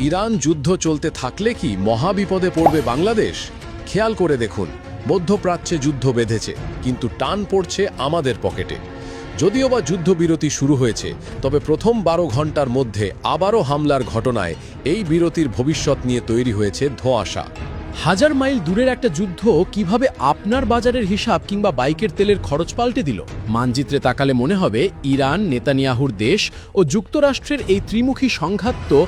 Iran যুদ্ধ চলতে থাকলে কি মহাবিপদে পড়বে বাংলাদেশ? খেয়াল করে দেখুন, মধ্যপ্রাচ্যে যুদ্ধ বেঁধেছে, কিন্তু টান পড়ছে আমাদের পকেটে। যদিও বা যুদ্ধবিরতি শুরু হয়েছে, তবে প্রথম 12 ঘন্টার মধ্যে আবারও হামলার ঘটনায় এই বিরতির ভবিষ্যৎ নিয়ে তৈরি হয়েছে ধোঁয়াশা। হাজার মাইল দূরের একটা যুদ্ধ কিভাবে আপনার বাজারের হিসাব কিংবা বাইকের তেলের খরচ পাল্টে দিল? মানচিত্রে তাকালে মনে হবে ইরান, নেতানিয়াহুর দেশ ও যুক্তরাষ্ট্রের এই ত্রিমুখী সংঘাত তো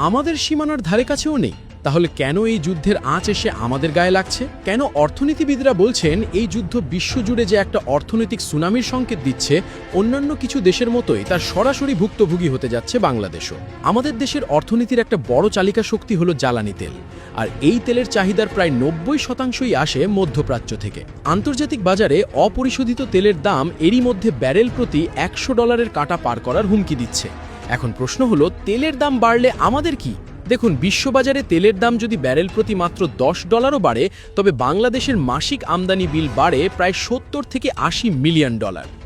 আমাদের সীমানার ধারে কাছেও নেই। তাহলে কেন এই যুদ্ধের আঁচ এসে আমাদের গায়ে লাগছে? কেন অর্থনীতিবিদরা বলছেন এই যুদ্ধ বিশ্বজুড়ে যে একটা অর্থনৈতিক সুনামির সংকেত দিচ্ছে, অন্যান্য কিছু দেশের মতোই তার সরাসরি ভুক্তভোগী হতে যাচ্ছে বাংলাদেশও? আমাদের দেশের অর্থনীতির একটা বড় চালিকা শক্তি হলো জ্বালানি তেল, আর এই তেলের চাহিদার প্রায় 90% আসে মধ্যপ্রাচ্য থেকে। আন্তর্জাতিক বাজারে অপরিশোধিত তেলের দাম এরই মধ্যে ব্যারেল প্রতি $100 কাঁটা পার করার হুমকি দিচ্ছে। এখন প্রশ্ন হলো, তেলের দাম বাড়লে আমাদের কি? দেখুন, বিশ্ববাজারে তেলের দাম যদি ব্যারেল প্রতি মাত্র $10ও বাড়ে, তবে বাংলাদেশের মাসিক আমদানি বিল বাড়ে প্রায় $70 থেকে $80 মিলিয়ন।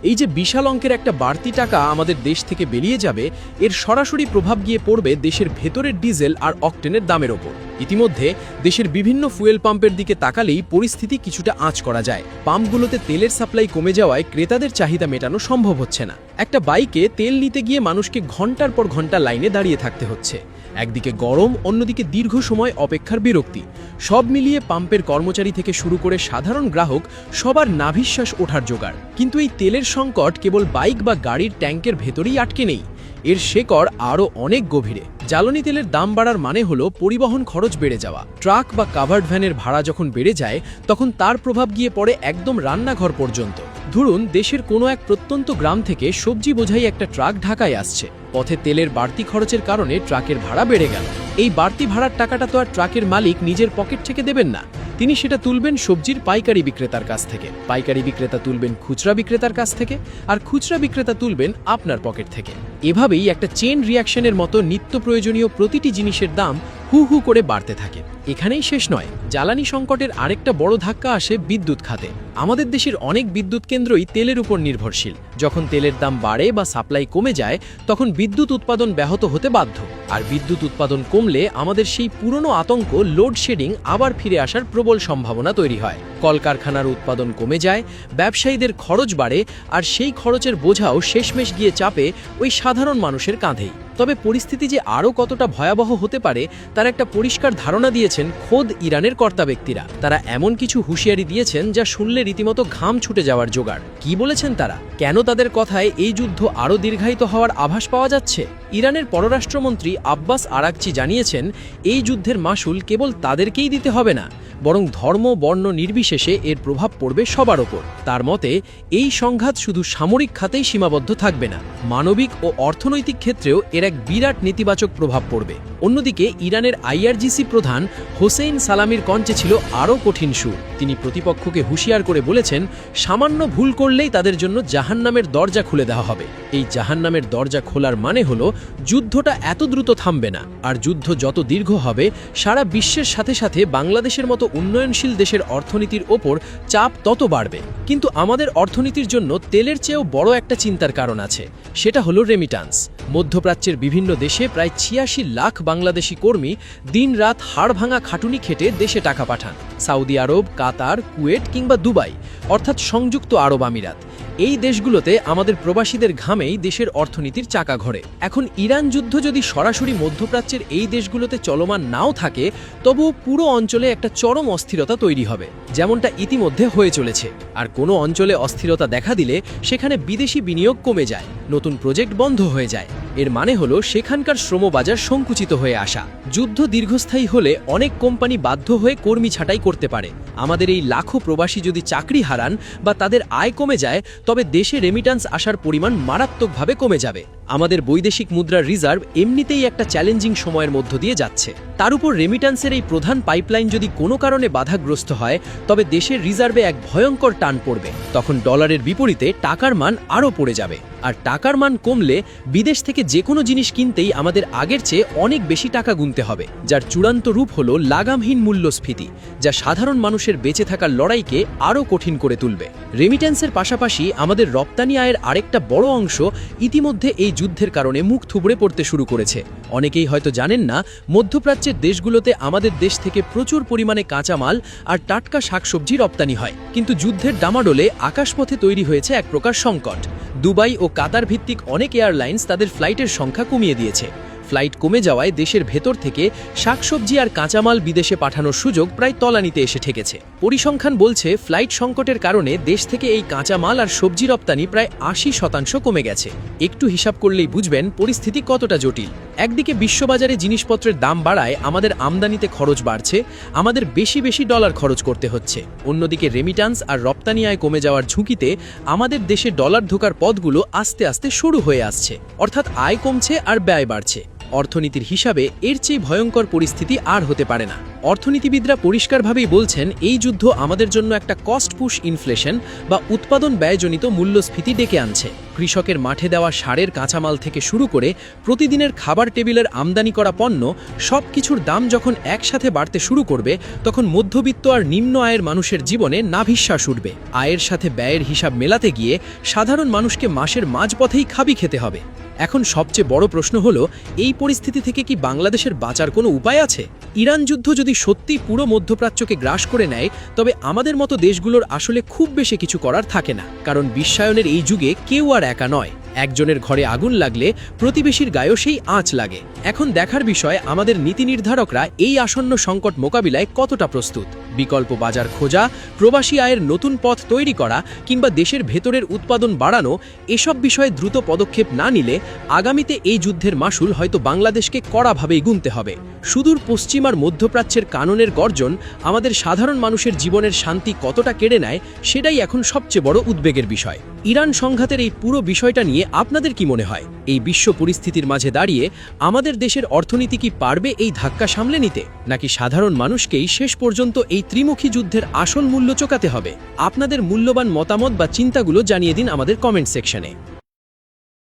এই যে বিশাল অঙ্কের একটা বাড়তি টাকা আমাদের দেশ থেকে বেরিয়ে যাবে, এর সরাসরি প্রভাব গিয়ে পড়বে দেশের ভেতরের ডিজেল আর অকটেনের দামের ওপর। ইতিমধ্যে দেশের বিভিন্ন ফুয়েল পাম্পের দিকে তাকালেই পরিস্থিতি কিছুটা আঁচ করা যায়। পাম্পগুলোতে তেলের সাপ্লাই কমে যাওয়ায় ক্রেতাদের চাহিদা মেটানো সম্ভব হচ্ছে না। একটা বাইকে তেল নিতে গিয়ে মানুষকে ঘন্টার পর ঘন্টা লাইনে দাঁড়িয়ে থাকতে হচ্ছে। একদিকে গরম, অন্যদিকে দীর্ঘ সময় অপেক্ষার বিরক্তি। সব মিলিয়ে পাম্পের কর্মচারী থেকে শুরু করে সাধারণ গ্রাহক সবার নাভিশ্বাস ওঠার জোগাড়। কিন্তু এই তেলের সংকট কেবল বাইক বা গাড়ির ট্যাঙ্কের ভেতরেই আটকে নেই, এর শেকড় আরও অনেক গভীরে। জ্বালানি তেলের দাম বাড়ার মানে হলো পরিবহন খরচ বেড়ে যাওয়া। ট্রাক বা কাভার্ড ভ্যানের ভাড়া যখন বেড়ে যায়, তখন তার প্রভাব গিয়ে পড়ে একদম রান্নাঘর পর্যন্ত। ধরুন, দেশের কোনো এক প্রত্যন্ত গ্রাম থেকে সবজি বোঝাই একটা ট্রাক ঢাকায় আসছে। পথে তেলের বাড়তি খরচের কারণে ট্রাকের ভাড়া বেড়ে গেল। এই বাড়তি ভাড়ার টাকাটা তো আর ট্রাকের মালিক নিজের পকেট থেকে দেবেন না, তিনি সেটা তুলবেন সবজির পাইকারি বিক্রেতার কাছ থেকে, পাইকারি বিক্রেতা তুলবেন খুচরা বিক্রেতার কাছ থেকে, আর খুচরা বিক্রেতা তুলবেন আপনার পকেট থেকে। এভাবেই একটা চেন রিয়াকশনের মতো নিত্য প্রয়োজনীয় প্রতিটি জিনিসের দাম হু হু করে বাড়তে থাকে। এখানেই শেষ নয়, জ্বালানি সংকটের আরেকটা বড় ধাক্কা আসে বিদ্যুৎ খাতে। আমাদের দেশের অনেক বিদ্যুৎ কেন্দ্রই তেলের উপর নির্ভরশীল। যখন তেলের দাম বাড়ে বা সাপ্লাই কমে যায়, তখন বিদ্যুৎ উৎপাদন ব্যাহত হতে বাধ্য। আর বিদ্যুৎ উৎপাদন কমলে আমাদের সেই পুরনো আতঙ্ক লোডশেডিং আবার ফিরে আসার প্রবল সম্ভাবনা তৈরি হয়। কলকারখানার উৎপাদন কমে যায়, ব্যবসায়ীদের খরচ বাড়ে, আর সেই খরচের বোঝাও শেষমেশ গিয়ে চাপে ওই সাধারণ মানুষের কাঁধেই। তবে পরিস্থিতি যে আরও কতটা ভয়াবহ হতে পারে তার একটা পরিষ্কার ধারণা দিয়েছেন খোদ ইরানের কর্তা ব্যক্তিরা। তারা এমন কিছু হুঁশিয়ারি দিয়েছেন যা শুনলে রীতিমতো ঘাম ছুটে যাওয়ার জোগাড়। কি বলেছেন তারা? কেন তাদের কথায় এই যুদ্ধ আরও দীর্ঘায়িত হওয়ার আভাস পাওয়া যাচ্ছে? ইরানের পররাষ্ট্রমন্ত্রী আব্বাস আরাকচি জানিয়েছেন, এই যুদ্ধের মাশুল কেবল তাদেরকেই দিতে হবে না, বরং ধর্ম, বর্ণ নির্বিশেষে এর প্রভাব পড়বে সবার ওপর। তার মতে, এই সংঘাত শুধু সামরিক খাতেই সীমাবদ্ধ থাকবে না, মানবিক ও অর্থনৈতিক ক্ষেত্রেও এর এক বিরাট নেতিবাচক প্রভাব পড়বে। অন্যদিকে ইরানের আইআরজিসি প্রধান হোসেইন সালামির কণ্ঠে ছিল আরও কঠিন সুর। তিনি প্রতিপক্ষকে হুঁশিয়ার করে বলেছেন, সামান্য ভুল করলেই তাদের জন্য জাহান্নামের দরজা খুলে দেওয়া হবে। এই জাহান্নামের দরজা খোলার মানে হলো যুদ্ধটা এত দ্রুত থামবে না, আর যুদ্ধ যত দীর্ঘ হবে, সারা বিশ্বের সাথে সাথে বাংলাদেশের মতো উন্নয়নশীল দেশের অর্থনীতির ওপর চাপ তত বাড়বে। কিন্তু আমাদের অর্থনীতির জন্য তেলের চেয়েও বড় একটা চিন্তার কারণ আছে, সেটা হলো রেমিটান্স। মধ্যপ্রাচ্যের বিভিন্ন দেশে প্রায় 86 লাখ বাংলাদেশি কর্মী দিনরাত হাড়ভাঙা খাটুনি খেটে দেশে টাকা পাঠান। সৌদি আরব, কাতার, কুয়েট কিংবা দুবাই, অর্থাৎ সংযুক্ত আরব আমিরাত, এই দেশগুলোতে আমাদের প্রবাসীদের ঘামেই দেশের অর্থনীতির চাকা ঘোরে। এখন ইরান যুদ্ধ যদি সরাসরি মধ্যপ্রাচ্যের এই দেশগুলোতে চলমান নাও থাকে, তবুও পুরো অঞ্চলে একটা চরম অস্থিরতা তৈরি হবে, যেমনটা ইতিমধ্যে হয়ে চলেছে। আর কোনো অঞ্চলে অস্থিরতা দেখা দিলে সেখানে বিদেশি বিনিয়োগ কমে যায়, নতুন প্রজেক্ট বন্ধ হয়ে যায়। এর মানে হলো সেখানকার শ্রমবাজার সংকুচিত হয়ে আসা। যুদ্ধ দীর্ঘস্থায়ী হলে অনেক কোম্পানি বাধ্য হয়ে কর্মী ছাঁটাই করতে পারে। আমাদের এই লাখো প্রবাসী যদি চাকরি হারান বা তাদের আয় কমে যায়, তবে দেশে রেমিটান্স আসার পরিমাণ মারাত্মকভাবে কমে যাবে। আমাদের বৈদেশিক মুদ্রার রিজার্ভ এমনিতেই একটা চ্যালেঞ্জিং সময়ের মধ্য দিয়ে যাচ্ছে। তার উপর রেমিটান্সের এই প্রধান পাইপলাইন যদি কোনো কারণে বাধাগ্রস্ত হয়, তবে দেশের রিজার্ভে এক ভয়ঙ্কর টান পড়বে। তখন ডলারের বিপরীতে টাকার মান আরও পড়ে যাবে, আর টাকার মান কমলে বিদেশ থেকে যে কোনো জিনিস কিনতেই আমাদের আগের চেয়ে অনেক বেশি টাকা গুনতে হবে, যার চূড়ান্ত রূপ হলো লাগামহীন মূল্যস্ফীতি, যা সাধারণ মানুষের বেঁচে থাকার লড়াইকে আরও কঠিন করে তুলবে। রেমিট্যান্সের পাশাপাশি আমাদের রপ্তানি আয়ের আরেকটা বড় অংশ ইতিমধ্যে এই যুদ্ধের কারণে মুখ থুবড়ে পড়তে শুরু করেছে। অনেকেই হয়তো জানেন না, মধ্যপ্রাচ্যের দেশগুলোতে আমাদের দেশ থেকে প্রচুর পরিমাণে কাঁচামাল আর টাটকা শাকসবজি রপ্তানি হয়, কিন্তু যুদ্ধের ডামাডোলে আকাশপথে তৈরি হয়েছে এক প্রকার সংকট। দুবাই ও কাতার ভিত্তিক অনেক এয়ারলাইন্স তাদের ফ্লাইটের সংখ্যা কমিয়ে দিয়েছে। ফ্লাইট কমে যাওয়ায় দেশের ভেতর থেকে শাকসবজি আর কাঁচামাল বিদেশে পাঠানোর সুযোগ প্রায় তলানিতে এসে ঠেকেছে। পরিসংখ্যান বলছে, ফ্লাইট সংকটের কারণে দেশ থেকে এই কাঁচামাল আর সবজি রপ্তানি প্রায় ৮০% কমে গেছে। একটু হিসাব করলেই বুঝবেন পরিস্থিতি কতটা জটিল। একদিকে বিশ্ববাজারে জিনিসপত্রের দাম বাড়ায় আমাদের আমদানিতে খরচ বাড়ছে, আমাদের বেশি বেশি ডলার খরচ করতে হচ্ছে। অন্যদিকে রেমিটান্স আর রপ্তানি আয় কমে যাওয়ার ঝুঁকিতে আমাদের দেশে ডলার ঢোকার পথগুলো আস্তে আস্তে সরু হয়ে আসছে, অর্থাৎ আয় কমছে আর ব্যয় বাড়ছে। অর্থনীতির হিসাবে এর চেয়ে ভয়ঙ্কর পরিস্থিতি আর হতে পারে না। অর্থনীতিবিদরা পরিষ্কারভাবেই বলছেন, এই যুদ্ধ আমাদের জন্য একটা কস্ট পুশ ইনফ্লেশন বা উৎপাদন ব্যয়জনিত মূল্যস্ফীতি ডেকে আনছে। কৃষকের মাঠে দেওয়া সারের কাঁচামাল থেকে শুরু করে প্রতিদিনের খাবার টেবিলের আমদানি করা পণ্য, সব কিছুর দাম যখন একসাথে বাড়তে শুরু করবে, তখন মধ্যবিত্ত আর নিম্ন আয়ের মানুষের জীবনে নাভিশ্বাস উঠবে। আয়ের সাথে ব্যয়ের হিসাব মেলাতে গিয়ে সাধারণ মানুষকে মাসের মাঝপথেই খাবি খেতে হবে। এখন সবচেয়ে বড় প্রশ্ন হলো, এই পরিস্থিতি থেকে কি বাংলাদেশের বাঁচার কোনো উপায় আছে? ইরান যুদ্ধ যদি সত্যি পুরো মধ্যপ্রাচ্যকে গ্রাস করে নেয়, তবে আমাদের মতো দেশগুলোর আসলে খুব বেশি কিছু করার থাকে না, কারণ বিশ্বায়নের এই যুগে কেউ আর একা নয়। একজনের ঘরে আগুন লাগলে প্রতিবেশীর গায়েও সেই আঁচ লাগে। এখন দেখার বিষয়, আমাদের নীতি নির্ধারকরা এই আসন্ন সংকট মোকাবিলায় কতটা প্রস্তুত। বিকল্প বাজার খোঁজা, প্রবাসী আয়ের নতুন পথ তৈরি করা কিংবা দেশের ভেতরের উৎপাদন বাড়ানো, এসব বিষয়ে দ্রুত পদক্ষেপ না নিলে আগামীতে এই যুদ্ধের মাসুল হয়তো বাংলাদেশকে কড়াভাবেই গুনতে হবে। সুদূর পশ্চিম আর মধ্যপ্রাচ্যের কাননের গর্জন আমাদের সাধারণ মানুষের জীবনের শান্তি কতটা কেড়ে নেয়, সেটাই এখন সবচেয়ে বড় উদ্বেগের বিষয়। ইরান সংঘাতের এই পুরো বিষয়টা নিয়ে আপনাদের কি মনে হয়? এই বিশ্ব পরিস্থিতির মাঝে দাঁড়িয়ে আমাদের দেশের অর্থনীতি কি পারবে এই ধাক্কা সামলে নিতে, নাকি সাধারণ মানুষকেই শেষ পর্যন্ত এই ত্রিমুখী যুদ্ধের আসল মূল্য চোকাতে হবে? আপনাদের মূল্যবান মতামত বা চিন্তাগুলো জানিয়ে দিন আমাদের কমেন্ট সেকশনে।